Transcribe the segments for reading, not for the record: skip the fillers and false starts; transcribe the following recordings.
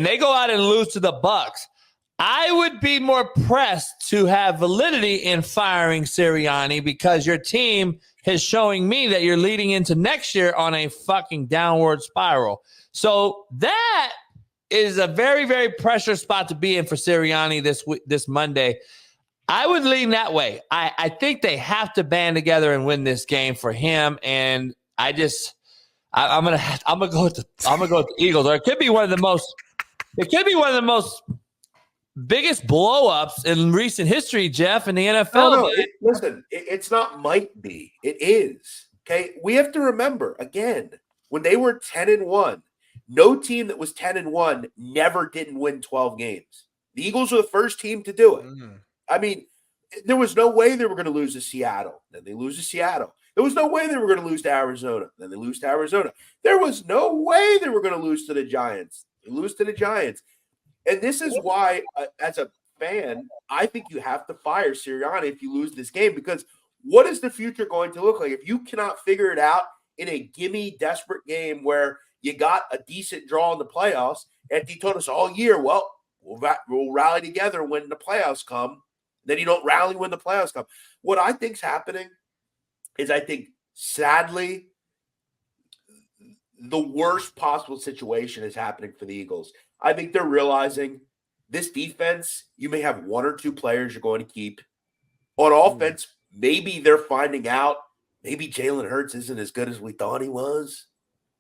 they go out and lose to the Bucks, I would be more pressed to have validity in firing Sirianni because your team is showing me that you're leading into next year on a fucking downward spiral. So that is a very, very pressure spot to be in for Sirianni this Monday. I would lean that way. I think they have to band together and win this game for him. And I'm gonna go with the Eagles. Or it could be one of the most biggest blow-ups in recent history, Jeff, in the NFL. No, listen, it's not might be. It is. Okay, we have to remember, again, when they were 10-1, no team that was 10-1 never didn't win 12 games. The Eagles were the first team to do it. I mean, there was no way they were going to lose to Seattle. Then they lose to Seattle. There was no way they were going to lose to Arizona. Then they lose to Arizona. There was no way they were going to lose to the Giants. They lose to the Giants. And this is why, as a fan, I think you have to fire Sirianni if you lose this game, because what is the future going to look like if you cannot figure it out in a gimme, desperate game where you got a decent draw in the playoffs? And he told us all year, well, we'll rally together when the playoffs come. Then you don't rally when the playoffs come. What I think's happening is I think, sadly, the worst possible situation is happening for the Eagles. I think they're realizing this defense, you may have one or two players you're going to keep. On offense, maybe they're finding out maybe Jalen Hurts isn't as good as we thought he was.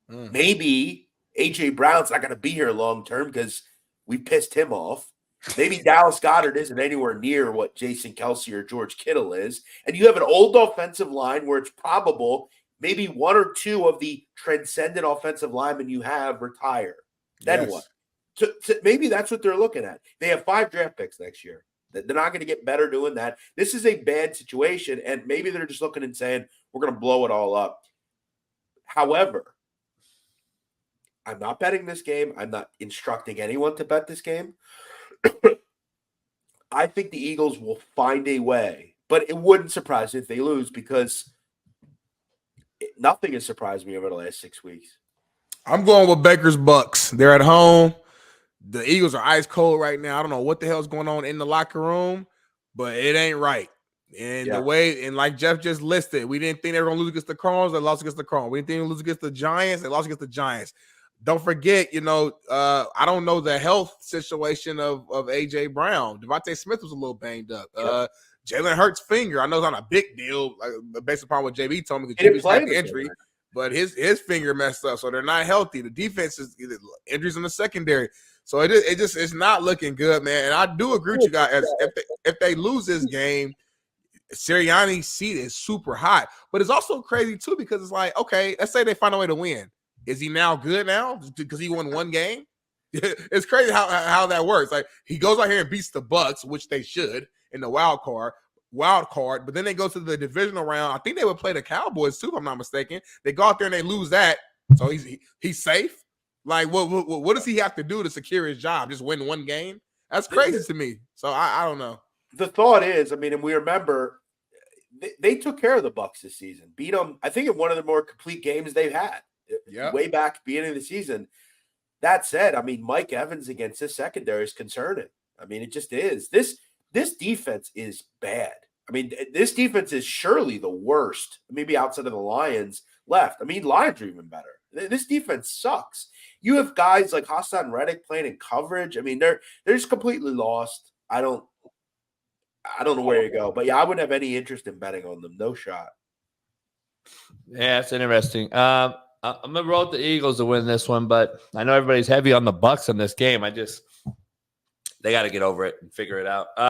Maybe A.J. Brown's not going to be here long term because we pissed him off. Maybe Dallas Goedert isn't anywhere near what Jason Kelce or George Kittle is. And you have an old offensive line where it's probable maybe one or two of the transcendent offensive linemen you have retire. Then what? So maybe that's what they're looking at. They have 5 draft picks next year. They're not going to get better doing that. This is a bad situation, and maybe they're just looking and saying, we're going to blow it all up. However, I'm not betting this game. I'm not instructing anyone to bet this game. I think the Eagles will find a way, but it wouldn't surprise me if they lose because nothing has surprised me over the last 6 weeks. I'm going with Baker's Bucks. They're at home. The Eagles are ice cold right now. I don't know what the hell's going on in the locker room, but it ain't right. And the way, and like Jeff just listed, we didn't think they were going to lose against the Cardinals. They lost against the Cardinals. We didn't think they were going to lose against the Giants. They lost against the Giants. Don't forget, I don't know the health situation of A.J. Brown. Devontae Smith was a little banged up. Jalen Hurts' finger, I know it's not a big deal, based upon what JB told me, because JB's had the injury, but his finger messed up, so they're not healthy. The defense is injuries in the secondary. So it's not looking good, man. And I do agree with you guys. If they lose this game, Sirianni's seat is super hot. But it's also crazy, too, because it's like, okay, let's say they find a way to win. Is he now good now because he won one game? It's crazy how that works. Like, he goes out here and beats the Bucks, which they should, in the wild card, but then they go to the divisional round. I think they would play the Cowboys, too, if I'm not mistaken. They go out there and they lose that. So he's safe. Like, what does he have to do to secure his job? Just win one game? That's crazy to me. So I don't know. The thought is, and we remember they took care of the Bucks this season, beat them, I think, in one of the more complete games they've had. Way back at the beginning of the season. That said, Mike Evans against this secondary is concerning. It just is. This defense is bad. This defense is surely the worst, maybe outside of the Lions left. Lions are even better. This defense sucks. You have guys like Hassan Reddick playing in coverage. They're just completely lost. I don't know where you go. But yeah, I wouldn't have any interest in betting on them. No shot. Yeah, it's interesting. I'm gonna roll with the Eagles to win this one, but I know everybody's heavy on the Bucks in this game. They got to get over it and figure it out.